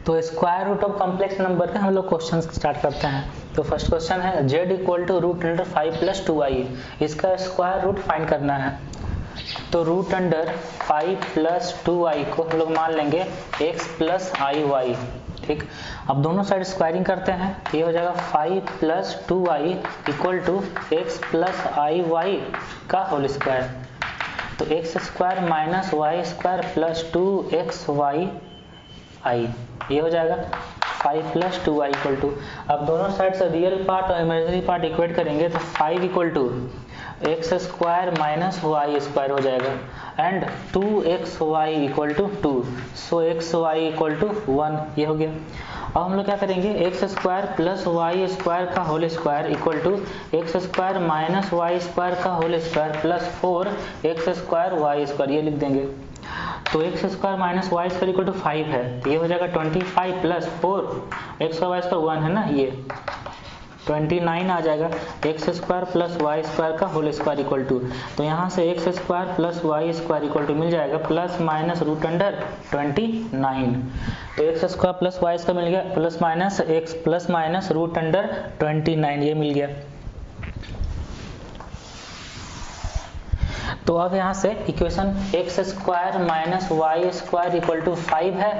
तो square root of complex number के हम लोग क्वेश्चन स्टार्ट करते हैं। तो फर्स्ट क्वेश्चन है z equal to root under 5 plus 2i, इसका स्क्वायर रूट फाइंड करना है। तो रूट अंडर 5 प्लस 2i को हम लोग मान लेंगे x प्लस आई वाई। ठीक, अब दोनों साइड स्क्वायरिंग करते हैं, ये हो जाएगा 5 plus 2i equal to x plus I Y का होल स्क्वायर। तो x square minus Y square plus 2xy I, ये हो जाएगा 5 प्लस 2i इक्वल टू। अब दोनों साइड से रियल पार्ट और इमेजिनरी पार्ट इक्वेट करेंगे तो 5 equal to x square minus Y square हो जाएगा and 2xy equal to 2, so xy equal to 1, ये हो गया। अब हम लोग क्या करेंगे, x square plus Y square का whole square equal to x square minus Y square का whole square plus 4x square y square, ये लिख देंगे। तो x square minus Y square equal to 5 है, तो ये हो जाएगा 25 प्लस 4x वाई स्क्वायर 1 है ना, ये 29 आ जाएगा। X square plus Y square का होल स्क्वायर इक्वल टू, तो यहाँ से x square plus Y square equal to मिल जाएगा प्लस माइनस रूट अंडर 29। तो x square plus Y square मिल गया plus minus x plus minus root under 29, ये मिल गया। तो अब यहाँ से equation x square minus Y square equal to 5 है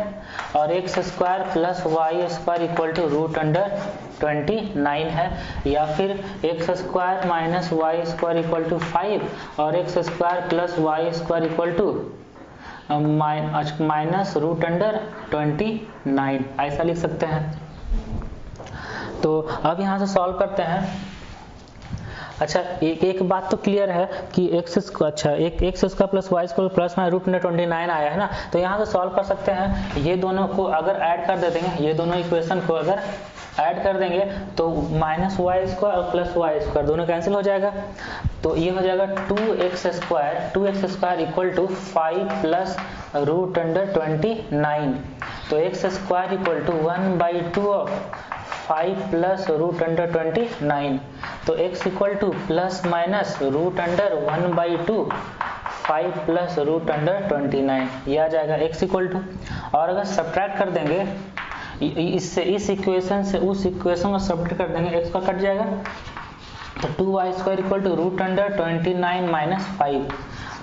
और x square plus Y square equal to root under 29 है, या फिर X square minus Y square equal to 5 और x square plus Y square equal to minus root under 29, ऐसा लिख सकते हैं। तो अब यहाँ से सॉल्व करते हैं। अच्छा, एक बात तो क्लियर है कि X square plus Y square plus minus root under 29 आया है ना, तो यहाँ से सॉल्व कर सकते हैं। ये दोनों को अगर ऐड कर देते हैं, ये दोनों इक्वेशन को अगर ऐड कर देंगे तो माइनस वाई स्क्वायर और प्लस वाई स्क्वायर दोनों कैंसिल हो जाएगा। तो ये हो जाएगा 2x square equal to 5 plus root under 29। तो x square equal to 1/2 of 5 plus root under 29। तो x equal to plus minus root under 1/2 5 plus root under 29, ये आ जाएगा x इक्वल टू। और अगर सब्ट्रैक्ट कर देंगे इससे, इस इक्वेशन से उस इक्वेशन को सब्ट्रैक्ट कर देंगे, x का कट जाएगा। तो 2y square equal to root under 29 minus 5,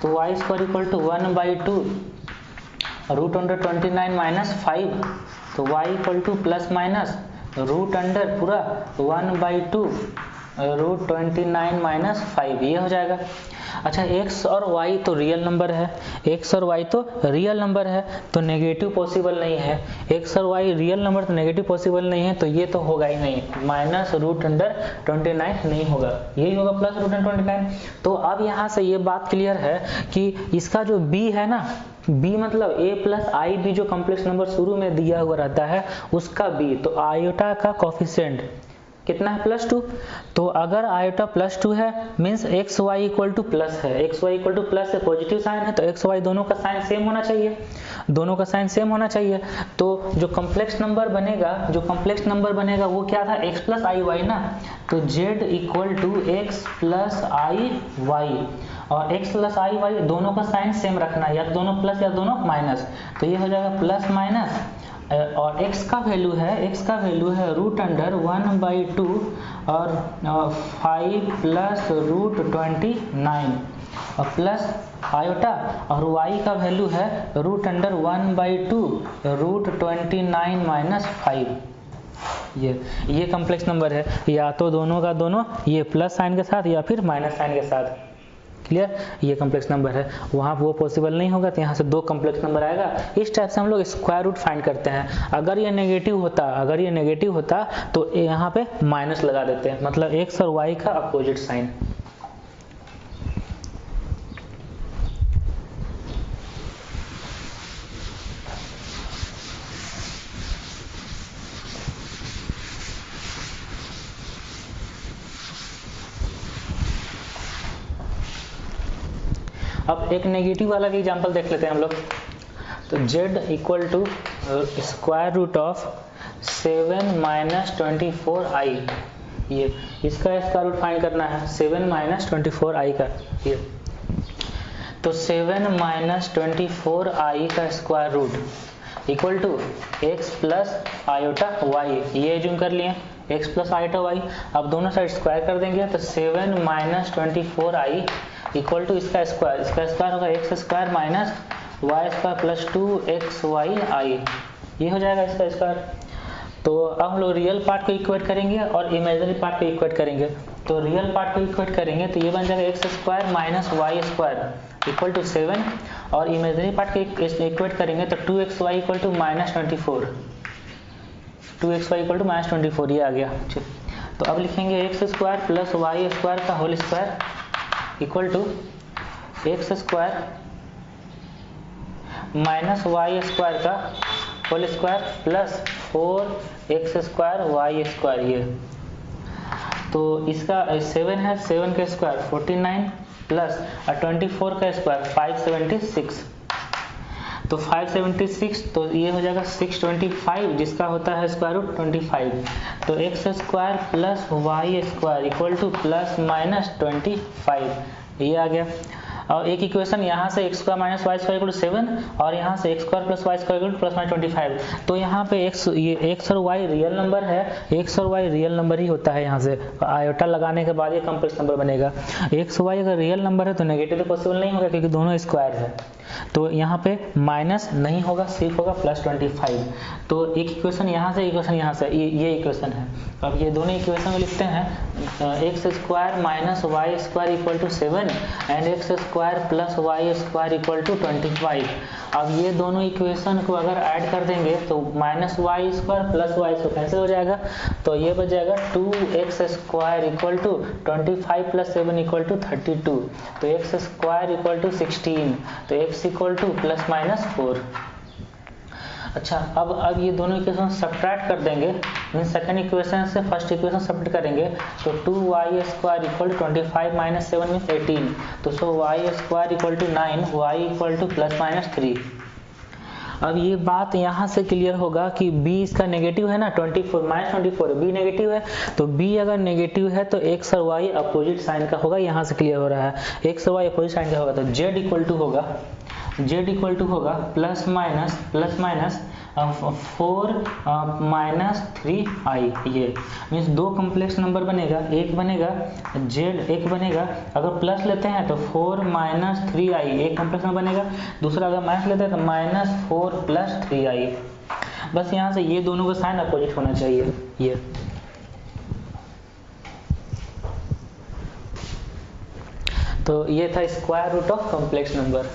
तो y square equal to 1/2 root under 29 minus 5, तो y equal to plus minus root under पूरा 1/2 रूट 29 माइनस 5, ये हो जाएगा। अच्छा, x और y तो रियल नंबर है, x और y तो रियल नंबर है, तो नेगेटिव पॉसिबल नहीं है। x और y रियल नंबर तो नेगेटिव पॉसिबल नहीं है, तो ये तो होगा ही नहीं, माइनस रूट अंडर 29 नहीं होगा, यही होगा प्लस रूट अंडर 29। तो अब यहाँ से ये बात क्लियर है कि इसका जो b है ना, b मतलब a प्लस आई बी, जो कॉम्प्लेक्स नंबर शुरू में दिया हुआ रहता है उसका b, तो आयोटा का कोफिशिएंट कितना है, +2। तो अगर आयोटा +2 है means x y equal to plus है, x y equal to plus है, पॉजिटिव साइन है, तो एक्स वाई दोनों का साइन सेम होना चाहिए, दोनों का साइन सेम होना चाहिए। तो जो कॉम्प्लेक्स नंबर बनेगा वो क्या था, x प्लस आई वाई ना, तो z equal to X plus I Y, और x प्लस आई वाई दोनों का साइन सेम रखना, या दोनों प्लस या दोनों माइनस, तो ये हो जाएगा प्लस माइनस, और x का वैल्यू है रूट अंडर 1/2 और 5 प्लस रूट 29 और प्लस आयोटा, और y का वैल्यू है रूट अंडर 1/2 रूट 29 माइनस 5। ये कॉम्प्लेक्स नंबर है, या तो दोनों का दोनों ये प्लस साइन के साथ या फिर माइनस साइन के साथ। क्लियर, ये कॉम्प्लेक्स नंबर है, वहाँ वो पॉसिबल नहीं होगा, तो यहाँ से 2 कॉम्प्लेक्स नंबर आएगा। इस टाइप से हम लोग स्क्वायर रूट फाइंड करते हैं। अगर ये नेगेटिव होता तो यहाँ पे माइनस लगा देते हैं, मतलब एक्स और वाई का अपोजिट साइन। अब एक नेगेटिव वाला भी एग्जांपल देख लेते हैं हम लोग। तो z equal to square root of 7 minus 24i, ये इसका स्क्वायर रूट फाइंड करना है, 7 माइनस 24i का। ये तो 7 माइनस 24i का square root, equal to X plus iota Y, ये एज्यूम कर लिए x प्लस आयोटा वाई। अब दोनों साइड स्क्वायर कर देंगे तो 7 माइनस 24i इक्वल टू इसका स्क्वायर होगा X square minus Y square plus 2xyi, ये हो जाएगा इसका स्क्वायर। तो अब हम लोग रियल पार्ट को इक्वेट करेंगे और इमेजिनरी पार्ट को इक्वेट करेंगे। तो रियल पार्ट को इक्वेट करेंगे तो ये बन जाएगा x square minus Y square equal to 7, और इमेजिनरी पार्ट को इक्वेट करेंगे तो 2xy equal to minus 24, 2xy equal to minus 24, ये आ गया। तो अब लिखेंगे x square plus Y square का whole square equal to x square minus Y square का whole square plus 4x square y square, ये तो इसका 7 है, 7 का स्क्वायर 49 प्लस 24 का स्क्वायर 576, तो 576 तो ये हो जाएगा 625 जिसका होता है स्क्वायर रूट 25। तो x square plus Y square equal to plus minus 25, ये आ गया। और एक इक्वेशन यहाँ से x square minus Y square equal to 7 और यहाँ से x square plus Y square equal to plus minus 25। तो यहाँ पे ये एक्स और वाई रियल नंबर है, एक्स और वाई रियल नंबर ही होता है। यहाँ से आयोटा लगाने के बाद ये कॉम्प्लेक्स नंबर बनेगा। एक्स वाई अगर रियल नंबर है तो नेगेटिव तो पॉसिबल नहीं होगा क्योंकि दोनों स्क्वायर है, तो यहाँ पे माइनस नहीं होगा, सिर्फ होगा प्लस 25। तो एक इक्वेशन यहाँ से, इक्वेशन यहाँ से, ये इक्वेशन है। अब ये दोनों इक्वेशन में लिखते हैं X square minus Y square equal to 7 and X square plus Y square equal to 25। अब ये दोनों इक्वेशन को अगर ऐड कर देंगे तो minus Y square plus Y square cancel हो जाएगा, तो ये बच जाएगा 2x square equal to 25 plus 7 equal to 32। तो एक्स स्क्वायर इक्वल टू 16, तो x equal to plus minus 4। अच्छा, अब ये दोनों इक्वेशन सब्ट्रैक्ट कर देंगे, मीन्स सेकंड इक्वेशन से फर्स्ट इक्वेशन सब्ट्रैक्ट करेंगे तो 2y square equal to 25 minus 7 means 18, तो so y square equal to 9, y equal to plus minus 3। अब ये बात यहाँ से क्लियर होगा कि b इसका नेगेटिव है ना, 24 माइनस 24 b नेगेटिव है, तो b अगर नेगेटिव है तो x और y अपोजिट साइन का होगा। यहाँ से क्लियर हो रहा है x और y अपोजिट साइन का होगा, तो z इक्वल टू होगा प्लस माइनस 4 माइनस 3i। ये मीन्स दो कॉम्प्लेक्स नंबर बनेगा, एक बनेगा z, एक बनेगा अगर प्लस लेते हैं तो 4 माइनस 3i एक कॉम्प्लेक्स नंबर बनेगा, दूसरा अगर माइनस लेते हैं तो माइनस 4 प्लस 3i। बस यहाँ से ये दोनों का साइन अपोजिट होना चाहिए। ये तो ये था square root of complex number.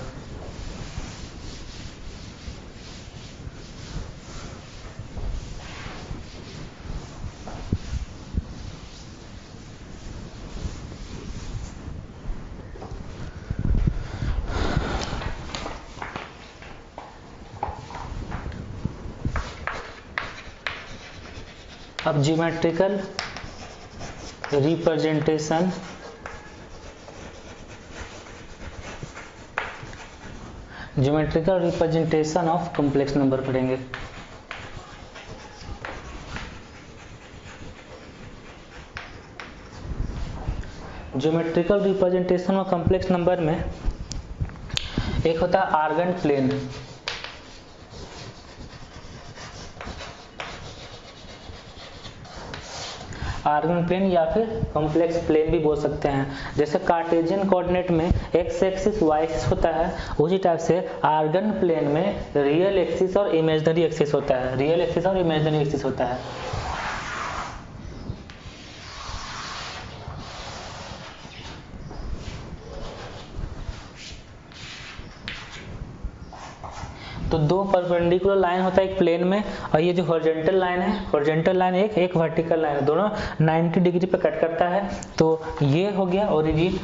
अब geometrical representation of complex number पढ़ेंगे। Geometrical representation of complex number में एक होता है आर्गन प्लेन, आर्गन प्लेन या फिर कॉम्प्लेक्स प्लेन भी बोल सकते हैं। जैसे कार्टेशियन कोऑर्डिनेट में एक्स एक्सिस वाई एक्सिस होता है, उसी टाइप से आर्गन प्लेन में रियल एक्सिस और इमेजिनरी एक्सिस होता है, रियल एक्सिस और इमेजिनरी एक्सिस होता है। तो दो परपेंडिकुलर लाइन होता है एक प्लेन में, और ये जो हॉरिजॉन्टल लाइन है, हॉरिजॉन्टल लाइन एक वर्टिकल लाइन है, दोनों 90 डिग्री पे कट करता है। तो ये हो गया ओरिजिन,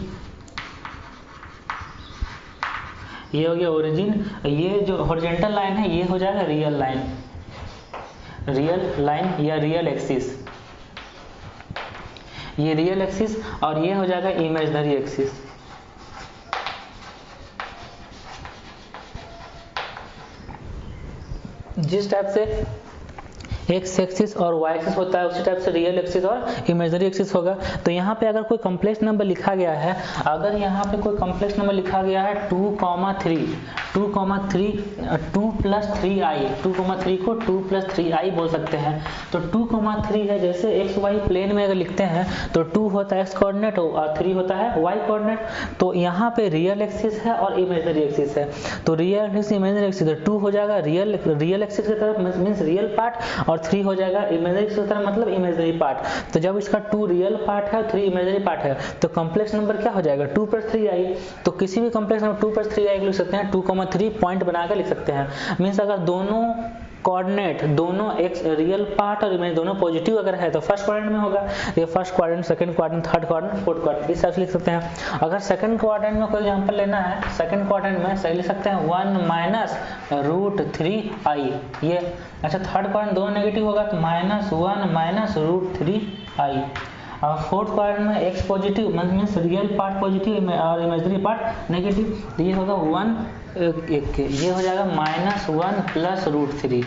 ये हो गया ओरिजिन। ये जो हॉरिजॉन्टल लाइन है ये हो जाएगा रियल लाइन या रियल एक्सिस, ये रियल एक्सिस, और ये हो जाएगा इमेजिनरी एक्सिस। जिस टाइप से एक्स एक्सिस और वाई एक्सिस होता है, उसी टाइप से रियल एक्सिस और इमेजिनरी एक्सिस होगा। तो यहाँ पे अगर कोई कॉम्प्लेक्स नंबर लिखा गया है, अगर यहाँ पे कोई कॉम्प्लेक्स नंबर लिखा गया है 2,3 2 प्लस 3i, 2,3 को 2 प्लस 3i बोल सकते हैं। तो 2,3 है, जैसे एक्स वाई प्लेन में अगर लिखते हैं तो 2 होता है एक्स कोऑर्डिनेट और 3 होता है वाई कोऑर्डिनेट। तो यहाँ पे रियल एक्सिस है और इमेजिनरी एक्सिस है, तो रियल एक्सिस इमेजिनरी एक्सिस, 2 हो जाएगा रियल एक्सिस की तरफ मींस रियल पार्ट, और 3 हो जाएगा इमेजिनरी एक्सिस की तरफ मतलब इमेजिनरी पार्ट। तो जब इसका 2 रियल पार्ट है और 3 इमेजिनरी पार्ट है तो कॉम्प्लेक्स नंबर क्या हो जाएगा 2 प्लस 3i। तो किसी भी कॉम्प्लेक्स नंबर 2 प्लस 3i लिख सकते हैं, 2,3 पॉइंट बनाकर लिख सकते हैं। मींस अगर दोनों कोऑर्डिनेट, दोनों एक्स रियल पार्ट और इमेज दोनों पॉजिटिव अगर है तो फर्स्ट क्वाड्रेंट में होगा, ये first quadrant, second quadrant, third quadrant, fourth quadrant, इस तरह से लिख सकते हैं। अगर सेकंड क्वाड्रेंट में कोई एग्जांपल लेना है, सेकंड क्वाड्रेंट में सही लिख सकते हैं 1 माइनस रूट 3i ये। अच्छा थर्ड क्वाड्रेंट दोनों नेगेटिव होगा तो -1 माइनस रूट 3i। और फोर्थ क्वाड्रेंट में x positive means real part positive और इमेजिनरी पार्ट नेगेटिव, तो ये होगा 1 ये हो जाएगा -1 plus root 3,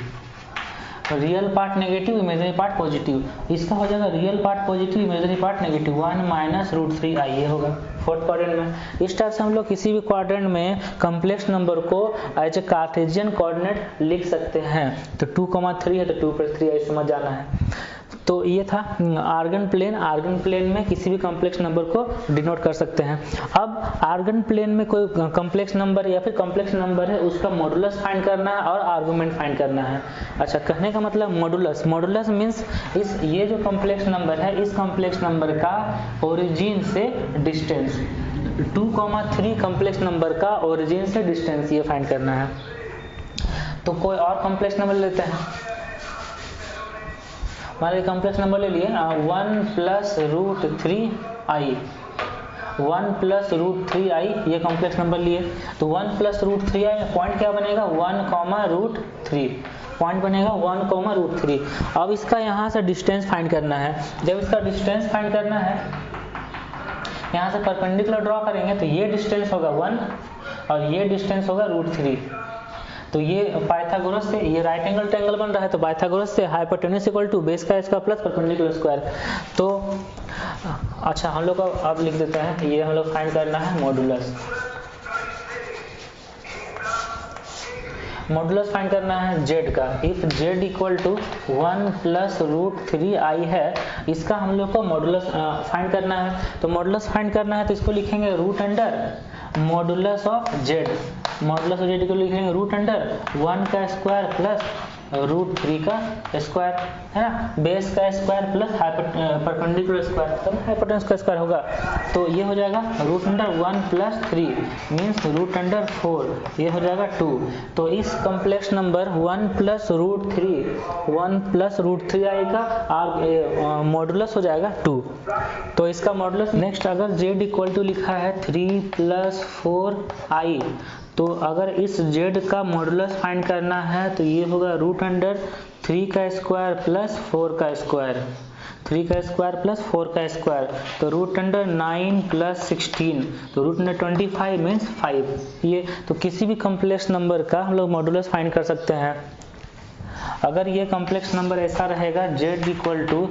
real part negative imaginary part positive, इसका हो जाएगा real part positive imaginary part negative 1 minus root 3i ये होगा फोर्थ क्वाड्रेंट में। इस टाइप से हम लोग किसी भी क्वाड्रेंट में कॉम्प्लेक्स नंबर को एज ए कार्टेशियन कोऑर्डिनेट लिख सकते हैं। तो 2,3 है तो 2 प्लस 3i समझ जाना है। तो ये था आर्गन प्लेन। आर्गन प्लेन में किसी भी कॉम्प्लेक्स नंबर को डिनोट कर सकते हैं। अब आर्गन प्लेन में कोई कॉम्प्लेक्स नंबर या फिर कॉम्प्लेक्स नंबर है उसका मॉडुलस फाइंड करना है और आर्गुमेंट फाइंड करना है। अच्छा कहने का मतलब मॉडुलस मींस ये जो कॉम्प्लेक्स नंबर है इस कॉम्प्लेक्स नंबर का ओरिजिन से डिस्टेंस, 2,3 कॉम्प्लेक्स नंबर का ओरिजिन से डिस्टेंस ये फाइंड करना है। तो कोई और कॉम्प्लेक्स नंबर लेते हैं, मान लीजिए कॉम्प्लेक्स नंबर ले लिए 1 plus root 3i, 1 plus root 3i ये कॉम्प्लेक्स नंबर लिए। तो 1 प्लस रूट 3i में पॉइंट क्या बनेगा 1, रूट 3 पॉइंट बनेगा 1, रूट 3। अब इसका यहाँ से डिस्टेंस फाइंड करना है। जब इसका डिस्टेंस फाइंड करना है यहाँ से परपेंडिकुलर ड्रॉ करेंगे तो ये डिस्टेंस होगा 1 और ये डिस्टेंस होगा रूट 3। तो ये पाइथागोरस से ये राइट एंगल ट्रायंगल बन रहा है, तो पाइथागोरस से हाइपोटेन्यूज इक्वल टू बेस का स्क्वायर प्लस परपेंडिकुलर स्क्वायर। तो अच्छा हम लोग अब लिख देते हैं, ये हम लोग फाइंड करना है मॉडुलस। मॉडुलस फाइंड करना है z का। If z equal to 1 plus root 3i है, इसका हम लोग को मॉडुलस फाइंड करना है। तो मॉडुलस फाइंड करना है तो इसको लिखेंगे root under modulus of z, modulus of z को लिखेंगे रूट अंडर 1 का स्क्वायर प्लस रूट 3 का स्क्वायर है ना, बेस का स्क्वायर प्लस परपेंडिकुलर स्क्वायर, तब हाइपोटेन्यूज का स्क्वायर होगा। तो ये हो जाएगा root under 1 plus 3 means root under 4, ये हो जाएगा 2। तो इस complex number 1 plus root 3i का मॉडुलस हो जाएगा 2। तो इसका मॉडुलस नेक्स्ट अगर z इक्वल टू लिखा है 3 प्लस 4i, तो अगर इस z का मॉडुलस फाइंड करना है तो ये होगा रूट अंडर 3 का स्क्वायर प्लस 4 का स्क्वायर, 3 का स्क्वायर प्लस 4 का स्क्वायर, तो रूट अंडर 9 प्लस 16, तो रूट अंडर 25 मीन्स 5। ये तो किसी भी कॉम्प्लेक्स नंबर का हम लोग मॉडुलस फाइंड कर सकते हैं। अगर ये कॉम्प्लेक्स नंबर ऐसा रहेगा z equal to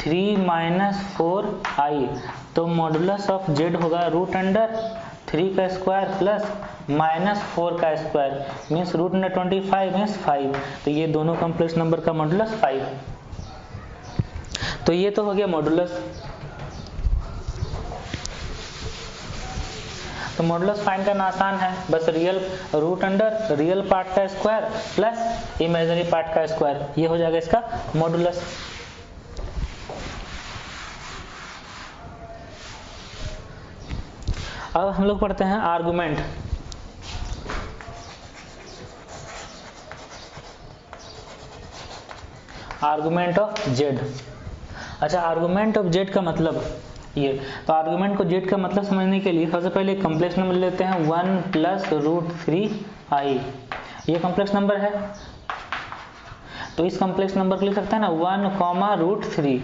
3 minus 4i, तो मॉडुलस ऑफ z होगा रूट अंडर 3 का स्क्वायर प्लस माइनस 4 का square means root under 25 means 5। तो ये दोनों कॉम्प्लेक्स नंबर का मॉडुलस 5। तो ये तो हो गया मॉडुलस। तो मॉडुलस फाइंड करना आसान है, बस real root under real part का स्क्वायर प्लस इमेजिनरी पार्ट का स्क्वायर, ये हो जाएगा इसका मॉडुलस। अब हम लोग पढ़ते हैं आर्गुमेंट। Argument of z। अच्छा आर्गुमेंट ऑफ z का मतलब ये, तो आर्गुमेंट को z का मतलब समझने के लिए सबसे पहले कॉम्प्लेक्स नंबर लेते हैं 1 प्लस रूट 3i, ये कॉम्प्लेक्स नंबर है। तो इस कॉम्प्लेक्स नंबर को लिख सकते हैं ना 1, रूट 3।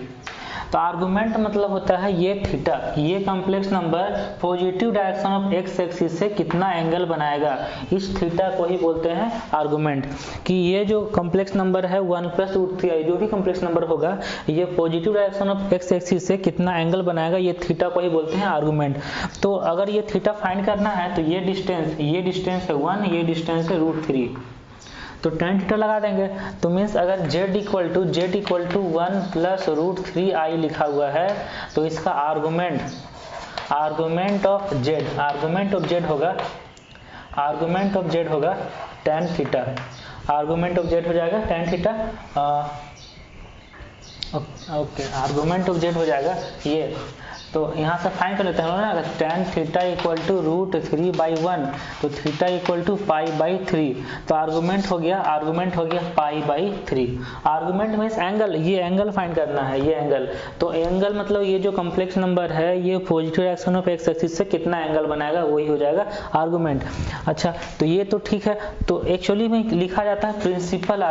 तो आर्गुमेंट मतलब होता है ये थीटा, ये complex number positive direction of x axis से कितना एंगल बनाएगा, इस थीटा को ही बोलते हैं आर्गुमेंट। कि ये जो कॉम्प्लेक्स नंबर है 1 + √3i, जो भी कॉम्प्लेक्स नंबर होगा, ये positive direction of x axis से कितना एंगल बनाएगा, ये थीटा को ही बोलते हैं आर्गुमेंट। तो अगर ये थीटा फाइंड करना है तो ये डिस्टेंस है 1, ये डिस्टेंस है √3, तो tan थीटा लगा देंगे। तो मीन्स अगर z = 1 + √3i लिखा हुआ है तो इसका आर्गुमेंट ऑफ z होगा tan theta, argument of z हो जाएगा tan theta. Okay, argument of z हो जाएगा ये। तो यहाँ से फाइंड कर लेते हैं ना, अगर tan थीटा = √3/1 तो थीटा = π/3, तो आर्गुमेंट हो गया π/3। आर्गुमेंट मीन्स एंगल, ये एंगल फाइंड करना है, ये एंगल। तो एंगल मतलब ये जो कॉम्प्लेक्स नंबर है ये positive direction of x axis से कितना एंगल बनाएगा, वही हो जाएगा आर्गुमेंट। अच्छा, तो ये तो ठीक है। तो एक्चुअली में लिखा जाता है प्रिंसिपल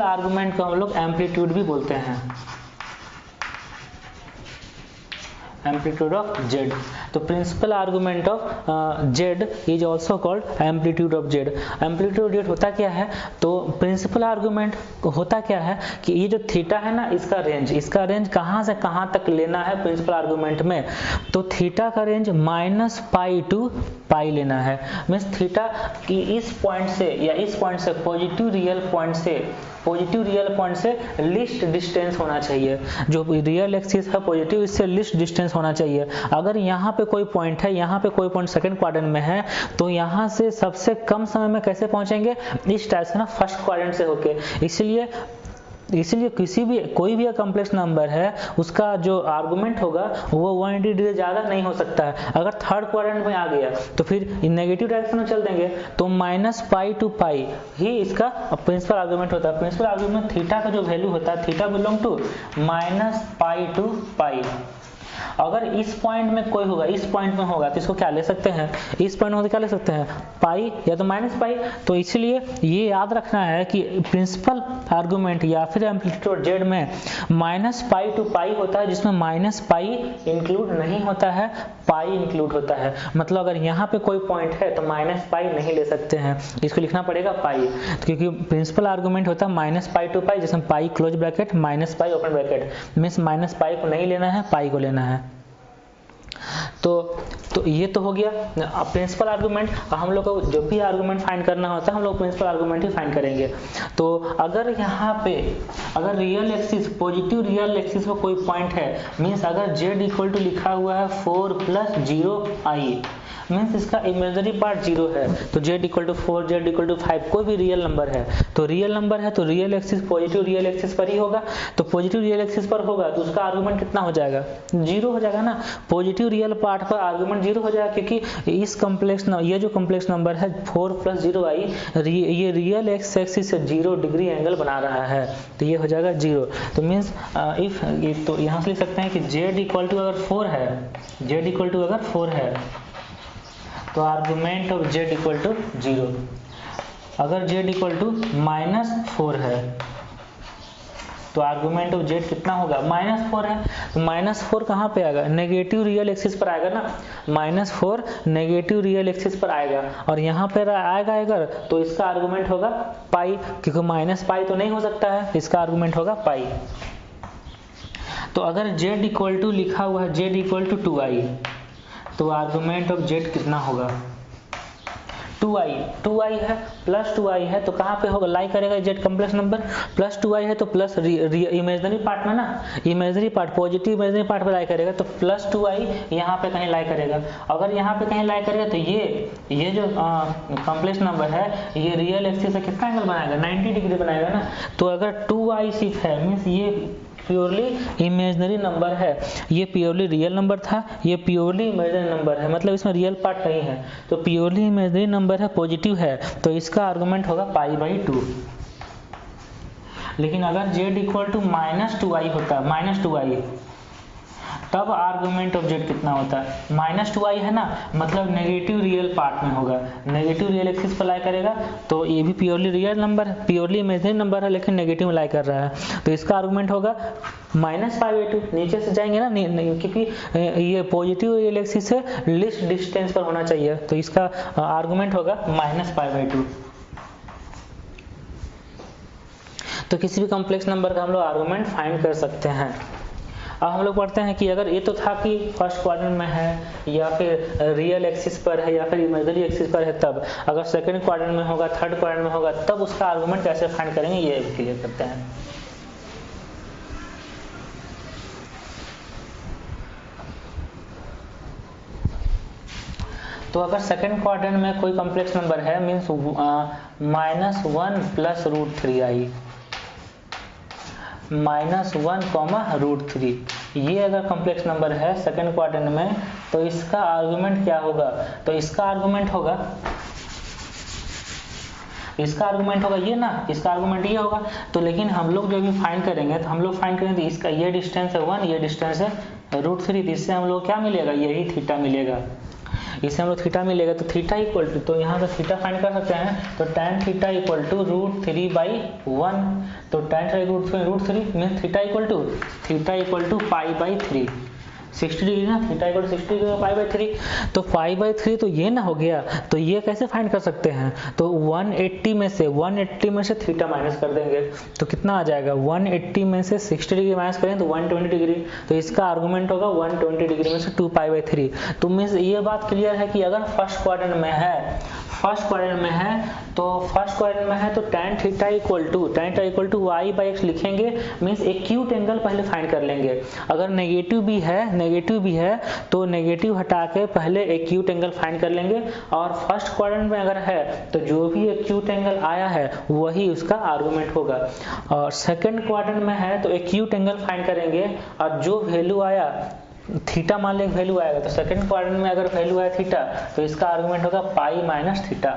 आर्गुमेंट को हम लोग एम्पलीट्यूड भी बोलते हैं, एम्पलीट्यूड ऑफ z। तो principal argument of z is also called amplitude of z। Amplitude z होता क्या है, तो प्रिंसिपल आर्गुमेंट होता क्या है कि ये जो थीटा है ना, इसका रेंज कहाँ से कहाँ तक लेना है प्रिंसिपल आर्गुमेंट में, तो थीटा का रेंज -π to π लेना है। मीन्स थीटा की इस पॉइंट से या इस पॉइंट से पॉजिटिव रियल पॉइंट से लिस्ट डिस्टेंस होना चाहिए। जो रियल एक्सिस है पॉजिटिव, इससे लिस्ट डिस्टेंस होना चाहिए। अगर यहाँ पे कोई पॉइंट है, यहाँ पे कोई पॉइंट सेकंड क्वाड्रेंट में है, तो यहाँ से सबसे कम समय में कैसे पहुंचेंगे, इस टाइप से ना, फर्स्ट क्वाड्रेंट से होके। इसलिए कोई भी कॉम्प्लेक्स नंबर है उसका जो आर्गुमेंट होगा वो 180 डिग्री ज़्यादा नहीं हो सकता है। अगर थर्ड क्वाड्रेंट में आ गया तो फिर नेगेटिव डायरेक्शन में चल देंगे, तो -π to π ही इसका प्रिंसिपल आर्गुमेंट होता है। प्रिंसिपल आर्गुमेंट थीटा का जो वैल्यू होता है, थीटा बिलोंग टू -π to π। अगर इस पॉइंट में कोई होगा, इस पॉइंट में होगा, तो इसको क्या ले सकते हैं, इस पॉइंट में क्या ले सकते हैं, पाई या तो -π। तो इसलिए ये याद रखना है कि प्रिंसिपल आर्गुमेंट या फिर एम्पलीट्यूड z में -π to π होता है, जिसमें -π इंक्लूड नहीं होता है, पाई इंक्लूड होता है। मतलब अगर यहाँ पे कोई पॉइंट है तो -π नहीं ले सकते हैं, इसको लिखना पड़ेगा पाई। तो क्योंकि प्रिंसिपल आर्गुमेंट होता है -π to π, जिसमें pi close bracket -π open bracket, means -π को नहीं लेना है, पाई को लेना है। तो ये तो हो गया प्रिंसिपल आर्गुमेंट। हम लोग को जब भी आर्गुमेंट फाइंड करना होता है हम लोग प्रिंसिपल आर्गुमेंट ही फाइंड करेंगे। तो अगर यहाँ पे अगर real axis, positive real axis पर कोई पॉइंट है, मीन्स अगर z = लिखा हुआ है 4 + 0i, मीन्स इसका इमेजिनरी पार्ट 0 है, तो z = 4, z = 5, कोई भी रियल नंबर है, तो रियल नंबर है तो real axis positive real axis पर ही होगा। तो पॉजिटिव रियल एक्सिस पर होगा तो उसका आर्गुमेंट कितना हो जाएगा, 0 हो जाएगा ना। पॉजिटिव रियल पार्ट पर आर्गुमेंट 0 हो जाएगा, क्योंकि ये जो कॉम्प्लेक्स नंबर है 4 + 0i, ये रियल एक्स एक्सिस से 0 डिग्री एंगल बना रहा है, तो ये हो जाएगा 0। तो मीन्स तो यहाँ से लिख सकते हैं कि z = अगर 4 है, तो आर्गुमेंट ऑफ z = 0। अगर z = -4 है तो आर्गुमेंट ऑफ z कितना होगा, -4 है, तो -4 कहाँ पे आएगा, नेगेटिव रियल एक्सिस पर आएगा ना, -4 नेगेटिव रियल एक्सिस पर आएगा, और यहाँ पर आएगा अगर, तो इसका आर्गुमेंट होगा पाई, क्योंकि -π तो नहीं हो सकता है, इसका आर्गुमेंट होगा पाई। तो अगर z = लिखा हुआ है z = 2i, तो आर्गुमेंट ऑफ z कितना होगा, 2i है, +2i है, तो कहाँ पे होगा, लाई करेगा z कॉम्प्लेक्स नंबर, +2i है तो प्लस इमेजिनरी पार्ट में ना, imaginary part positive imaginary part पे लाई करेगा, तो +2i यहाँ पे कहीं लाई करेगा। अगर यहाँ पे कहीं लाई करेगा तो ये जो कॉम्प्लेक्स नंबर है ये रियल एक्सिस से कितना एंगल बनाएगा, 90 डिग्री बनाएगा ना। तो अगर 2i सिर्फ है, मीन्स ये प्योरली इमेजिनरी नंबर है, ये प्योरली रियल नंबर था, ये प्योरली इमेजिनरी नंबर है, मतलब इसमें रियल पार्ट नहीं है, तो प्योरली इमेजिनरी नंबर है, पॉजिटिव है, तो इसका आर्गुमेंट होगा π/2। लेकिन अगर z = -2i होता, -2i, तब आर्गुमेंट ऑफ z कितना होता है, -2i है ना, मतलब नेगेटिव रियल पार्ट में होगा, नेगेटिव रियल एक्सिस पर लाई करेगा, तो ये भी प्योरली रियल नंबर है, प्योरली इमेजिनरी नंबर है, लेकिन नेगेटिव में लाई कर रहा है, तो इसका आर्गुमेंट होगा -5/2। नीचे से जाएंगे ना, क्योंकि ये पॉजिटिव रियल एक्सिस से लिस्ट डिस्टेंस पर होना चाहिए, तो इसका आर्गुमेंट होगा -5/2। तो किसी भी कॉम्प्लेक्स नंबर का हम लोग आर्गुमेंट फाइंड कर सकते हैं। अब हम लोग पढ़ते हैं कि अगर ये तो था कि फर्स्ट क्वाड्रेंट में है या फिर रियल एक्सिस पर है या फिर इमेजिनरी एक्सिस पर है, तब अगर सेकंड क्वाड्रेंट में होगा, थर्ड क्वाड्रेंट में होगा, तब उसका आर्गुमेंट कैसे फाइंड करेंगे ये क्लियर करते हैं। तो अगर सेकंड क्वाड्रेंट में कोई कॉम्प्लेक्स नंबर है, मीन्स -1 + √3i, -1, √3, ये अगर कॉम्प्लेक्स नंबर है सेकंड क्वाड्रेंट में, तो इसका आर्गुमेंट क्या होगा, तो इसका आर्गुमेंट होगा ये ना, इसका आर्गुमेंट ये होगा। तो लेकिन हम लोग जो भी फाइंड करेंगे, तो हम लोग फाइंड करेंगे इसका ये डिस्टेंस है 1, ये डिस्टेंस है √3, इससे हम लोग क्या मिलेगा, यही थीटा मिलेगा, इससे हम लोग थीटा मिलेगा। तो थीटा इक्वल टू, तो यहाँ से थीटा फाइंड कर सकते हैं, तो tan थीटा इक्वल टू √3/1, तो tan √3 means theta equal to π/3, 60 degree ना, थीटा इक्वल टू 60 डिग्री π/3, तो π/3 तो ये ना हो गया, तो ये कैसे फाइंड कर सकते हैं, तो 180 में से थीटा माइनस कर देंगे, तो कितना आ जाएगा, 180 में से 60 डिग्री माइनस करें तो 120 डिग्री, तो इसका आर्गुमेंट होगा 120 डिग्री में से 2π/3। तो मीन्स ये बात क्लियर है कि अगर फर्स्ट क्वाड्रेंट में है तो tan theta equal to y/x लिखेंगे, मीन्स एक्यूट एंगल पहले फाइंड कर लेंगे। अगर नेगेटिव भी है तो नेगेटिव हटा के पहले एक्यूट एंगल फाइंड कर लेंगे, और फर्स्ट क्वाड्रेंट में अगर है तो जो भी एक्यूट एंगल आया है वही उसका आर्गुमेंट होगा, और सेकंड क्वाड्रेंट में है तो एक्यूट एंगल फाइंड करेंगे, और जो वैल्यू आया थीटा, मान लें वैल्यू आएगा, तो सेकंड क्वाड्रेंट में अगर वैल्यू आया थीटा, तो इसका आर्गुमेंट होगा π - थीटा।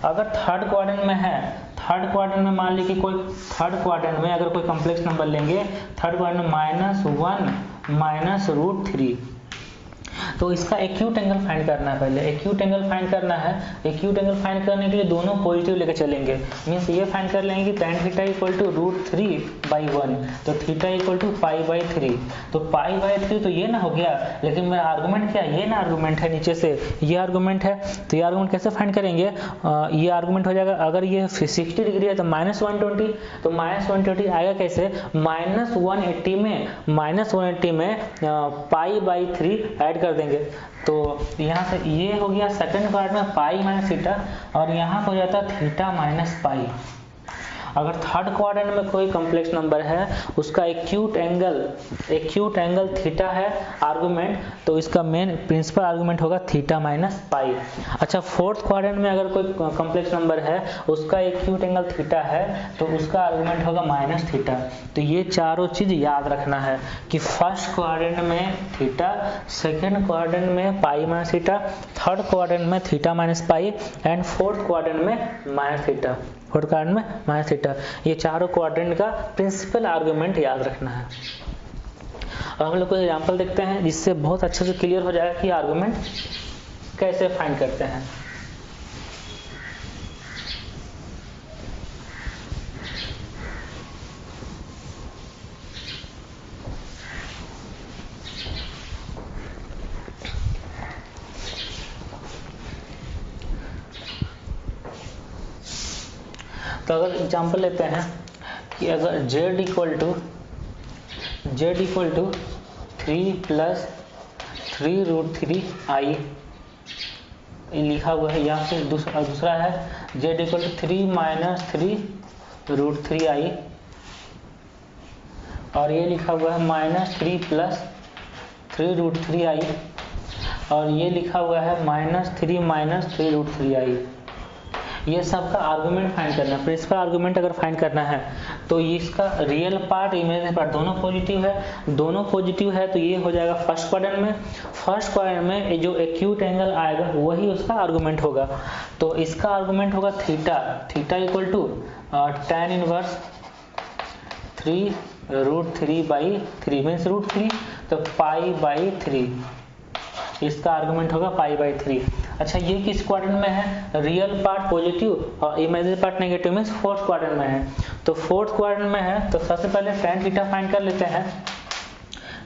अगर थर्ड क्वाड्रेंट में है, थर्ड क्वाड्रेंट में मान ली कि कोई थर्ड क्वाड्रेंट में अगर कोई कॉम्प्लेक्स नंबर लेंगे, थर्ड क्वाड्रेंट में -1 - √3, तो इसका एक्यूट एंगल फाइंड करना है, पहले एक्यूट एंगल फाइंड करना है। एक्यूट एंगल फाइंड करने के लिए दोनों पॉजिटिव लेकर चलेंगे, मीन्स ये फाइंड कर लेंगे कि tan थीटा इक्वल टू √3/1, तो थीटा इक्वल टू π/3, तो π/3 तो ये ना हो गया, लेकिन मेरा आर्गुमेंट क्या है, ये ना आर्गुमेंट है, नीचे से ये आर्गुमेंट है, तो ये आर्गुमेंट कैसे फाइंड करेंगे, ये आर्गुमेंट हो जाएगा, अगर ये 60 डिग्री है तो -120, तो -120 आएगा कैसे, -180 में π/3 ऐड कर देंगे, तो यहाँ से ये हो गया सेकंड पार्ट में π - थीटा, और यहाँ हो जाता थीटा - π। अगर थर्ड क्वाड्रेंट में कोई कॉम्प्लेक्स नंबर है, उसका एक्यूट एंगल थीटा है आर्गुमेंट, तो इसका मेन प्रिंसिपल आर्गुमेंट होगा थीटा - π। अच्छा, फोर्थ क्वाड्रेंट में अगर कोई कॉम्प्लेक्स नंबर है, उसका एक्यूट एंगल थीटा है, तो उसका आर्गुमेंट होगा -थीटा। तो ये चारों चीज याद रखना है कि फर्स्ट क्वाड्रेंट में थीटा, सेकेंड क्वाड्रेंट में π - थीटा, थर्ड क्वाड्रेंट में थीटा - π, एंड फोर्थ क्वाड्रेंट में -थीटा, फोर्थ क्वाड्रेंट में -थीटा। ये चारों क्वाड्रेंट का प्रिंसिपल आर्गुमेंट याद रखना है। अब हम लोग को एग्जांपल देखते हैं, जिससे बहुत अच्छे से क्लियर हो जाएगा कि आर्गुमेंट कैसे फाइंड करते हैं। तो अगर एग्जांपल लेते हैं कि अगर z इक्वल टू 3 + 3√3i लिखा हुआ है, या फिर दूसरा है z इक्वल टू 3 - 3√3i, और ये लिखा हुआ है -3 + 3√3i, और ये लिखा हुआ है -3 - 3√3i। ये सब का आर्गुमेंट फाइंड करना है। प्रिंसिपल आर्गुमेंट अगर फाइंड करना है तो इसका रियल पार्ट, इमेजिनरी पार्ट दोनों पॉजिटिव है, तो ये हो जाएगा फर्स्ट क्वाड्रेंट में। फर्स्ट क्वाड्रेंट में जो एक्यूट एंगल आएगा वही उसका आर्गुमेंट होगा, तो इसका आर्गुमेंट होगा theta equal to tan 1 3√3/3 means √3, तो π/3, इसका आर्गुमेंट होगा π/3। अच्छा, ये किस क्वाड्रेंट में है? रियल पार्ट पॉजिटिव और imaginary part negative, means fourth quadrant में है। तो फोर्थ क्वाड्रेंट में है तो सबसे पहले tan थीटा फाइंड कर लेते हैं।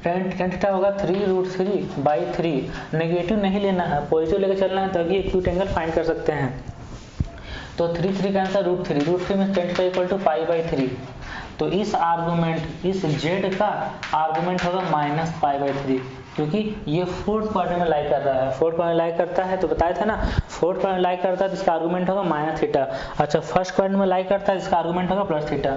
tan थीटा होगा 3√3/3। नेगेटिव नहीं लेना है, पॉजिटिव लेकर चलना है, तभी एक्यूट एंगल फाइंड कर सकते हैं। तो 3 का आंसर √3 में tan थीटा इक्वल टू π/3। तो इस आर्गुमेंट, इस z का आर्गुमेंट होगा -π/3, क्योंकि ये फोर्थ क्वाड्रेंट में लाई कर रहा है। फोर्थ क्वाड्रेंट में लाई करता है तो बताया था ना, फोर्थ क्वाड्रेंट में लाई करता है तो इसका आर्गुमेंट होगा -θ। अच्छा, फर्स्ट क्वाड्रेंट में लाई करता है, इसका आर्गुमेंट होगा +θ।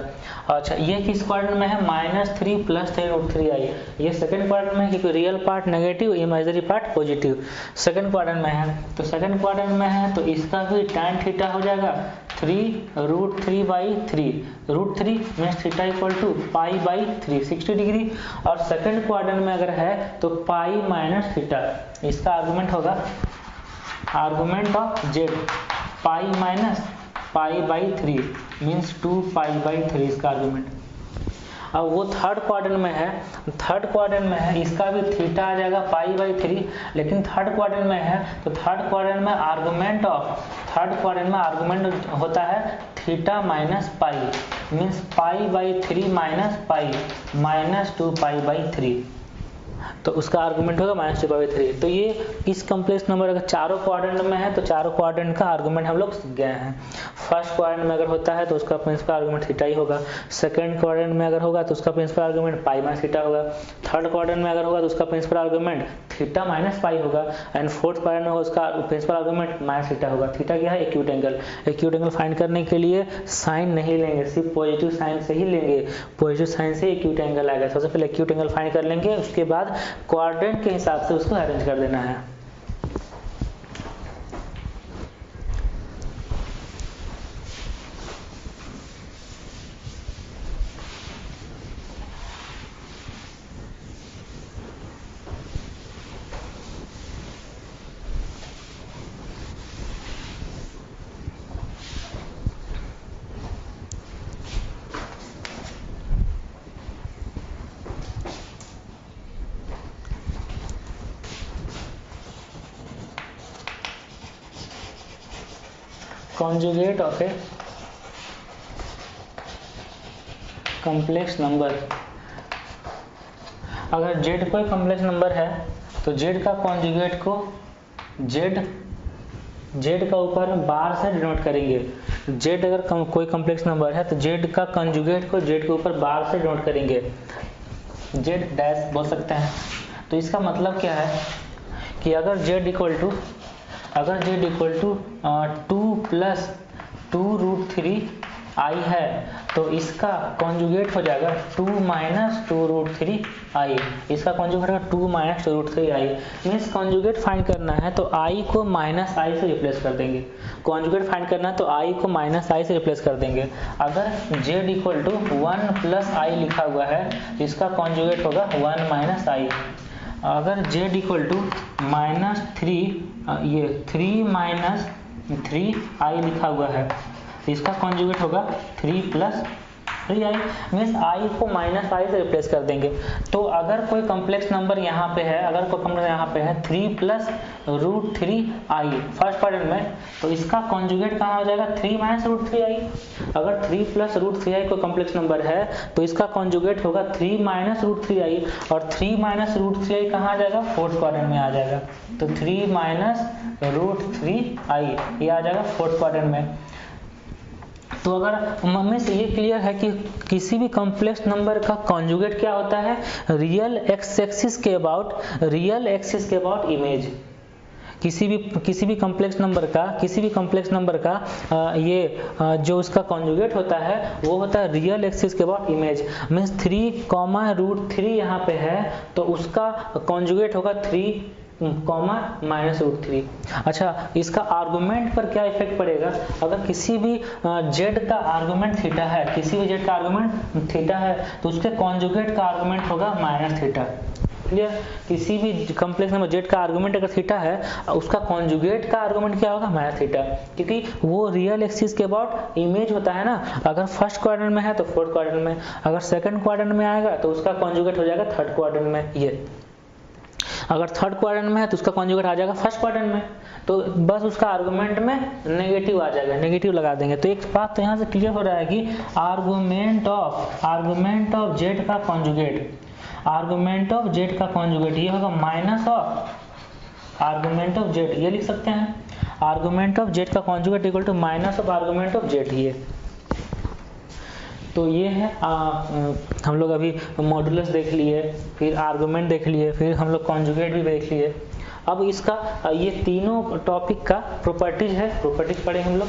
अच्छा, ये किस क्वाड्रेंट में है? -3 + 3√3i। ये सेकंड क्वाड्रेंट में है, क्योंकि real part negative, imaginary part positive. Second quadrant में है, तो सेकंड क्वाड्रेंट में है तो इसका भी tan थीटा हो जाएगा 3√3/3। √3 means theta equal to π/3, 60 degree. और सेकंड क्वाड्रेंट में अगर है तो π-θ, इसका आर्गुमेंट होगा, आर्गुमेंट ऑफ z π-π/3 मीन्स 2π/3 इसका आर्गुमेंट। अब वो थर्ड क्वाड्रेंट में है, थर्ड क्वाड्रेंट में है, इसका भी थीटा आ जाएगा π/3, लेकिन थर्ड क्वाड्रेंट में है तो थर्ड क्वाड्रेंट में आर्गुमेंट होता है थीटा -π, मीन्स π/3 - π -2π/3, तो उसका आर्गुमेंट होगा -2π/3। तो ये इस कॉम्प्लेक्स नंबर अगर चारों क्वाड्रेंट में है तो चारों क्वाड्रेंट का आर्गुमेंट हम लोग सीख गए हैं। फर्स्ट क्वाड्रेंट में अगर होता है तो उसका प्रिंसिपल आर्गुमेंट थीटा ही होगा। सेकंड क्वाड्रेंट में अगर होगा तो उसका प्रिंसिपल आर्गुमेंट π-θ होगा। थर्ड क्वाड्रेंट में अगर होगा तो उसका प्रिंसिपल आर्गुमेंट थीटा -π होगा। एंड फोर्थ क्वाड्रेंट में उसका प्रिंसिपल आर्गुमेंट -θ होगा। थीटा क्या है? Acute angle. Acute angle find करने के लिए साइन नहीं लेंगे, सिर्फ पॉजिटिव साइन से ही लेंगे। पॉजिटिव साइन से एक्यूट एंगल आएगा। सबसे पहले एक्यूट एंगल फाइंड कर लेंगे, उसके बाद क्वाड्रेंट के हिसाब से उसको अरेंज कर देना है। Conjugate of a complex number। अगर z कोई कॉम्प्लेक्स नंबर है तो z का कॉन्जुगेट को z का ऊपर बार से डिनोट करेंगे। z अगर कोई कॉम्प्लेक्स नंबर है तो z का कॉन्जुगेट को z के ऊपर बार से डिनोट करेंगे, z डैश बोल सकते हैं। तो इसका मतलब क्या है कि अगर z इक्वल टू 2 + 2√3i है तो इसका कॉन्जुगेट हो जाएगा 2 - 2√3i। इसका कॉन्जुगेट होगा 2 - 2√3i। मीन्स कॉन्जुगेट फाइंड करना है तो i को -i से रिप्लेस कर देंगे। कॉन्जुगेट फाइंड करना है तो i को -i से रिप्लेस कर देंगे। अगर z इक्वल टू 1 + i लिखा हुआ है तो इसका कॉन्जुगेट होगा 1 - i। अगर z इक्वल टू -3i लिखा हुआ है तो इसका कॉन्जुगेट होगा 3 + 3i। मीन्स i को -i से रिप्लेस कर देंगे। तो अगर कोई कॉम्प्लेक्स नंबर यहाँ पे है, 3 + √3i फर्स्ट क्वाड्रेंट में, तो इसका कॉन्जुगेट कहाँ हो जाएगा? 3 - √3i। अगर 3 + √3i कोई कॉम्प्लेक्स नंबर है तो इसका कॉन्जुगेट होगा 3 - √3i, और 3 - √3i कहाँ आ जाएगा? फोर्थ क्वाड्रेंट में आ जाएगा। तो 3 - √3i ये आ जाएगा फोर्थ क्वाड्रेंट में। तो अगर मम्मी से ये क्लियर है कि किसी भी कॉम्प्लेक्स नंबर का कॉन्जुगेट क्या होता है? रियल एक्सिस के अबाउट इमेज। किसी भी कॉम्प्लेक्स नंबर का जो उसका कॉन्जुगेट होता है वो होता है रियल एक्सिस के अबाउट इमेज। मीन्स 3, √3 यहाँ पे है तो उसका कॉन्जुगेट होगा 3, -√3। अच्छा, इसका आर्गुमेंट पर क्या इफेक्ट पड़ेगा? अगर किसी भी z का आर्गुमेंट थीटा है, तो उसके कॉन्जुगेट का आर्गुमेंट होगा -θ। क्लियर। किसी भी कॉम्प्लेक्स नंबर z का आर्गुमेंट अगर थीटा है, उसका कॉन्जुगेट का आर्गुमेंट क्या होगा, माइनस थीटा, क्योंकि वो रियल एक्सिस के अबाउट इमेज होता है ना। अगर फर्स्ट क्वाड्रेंट में है तो फोर्थ क्वाड्रेंट में, अगर सेकंड क्वाड्रेंट में आएगा तो उसका कॉन्जुगेट हो जाएगा थर्ड क्वाड्रेंट में, ये अगर थर्ड क्वाड्रेंट में है तो उसका कॉन्जुगेट आ जाएगा फर्स्ट क्वाड्रेंट में। तो बस उसका आर्गुमेंट में नेगेटिव आ जाएगा, नेगेटिव लगा देंगे। तो एक बात तो यहाँ से क्लियर हो रहा है कि आर्गुमेंट ऑफ जेड का कॉन्जुगेट, आर्गुमेंट ऑफ जेड का कॉन्जुगेट ये होगा minus of argument of z, ये लिख सकते हैं। आर्गुमेंट ऑफ जेड का conjugate equal to minus of argument of z, ये तो ये है। हम लोग अभी मॉडुलस देख लिए, फिर आर्गुमेंट देख लिए, फिर हम लोग कॉन्जुगेट भी देख लिए। अब इसका ये तीनों टॉपिक का प्रॉपर्टीज है, प्रॉपर्टीज पढ़े हम लोग।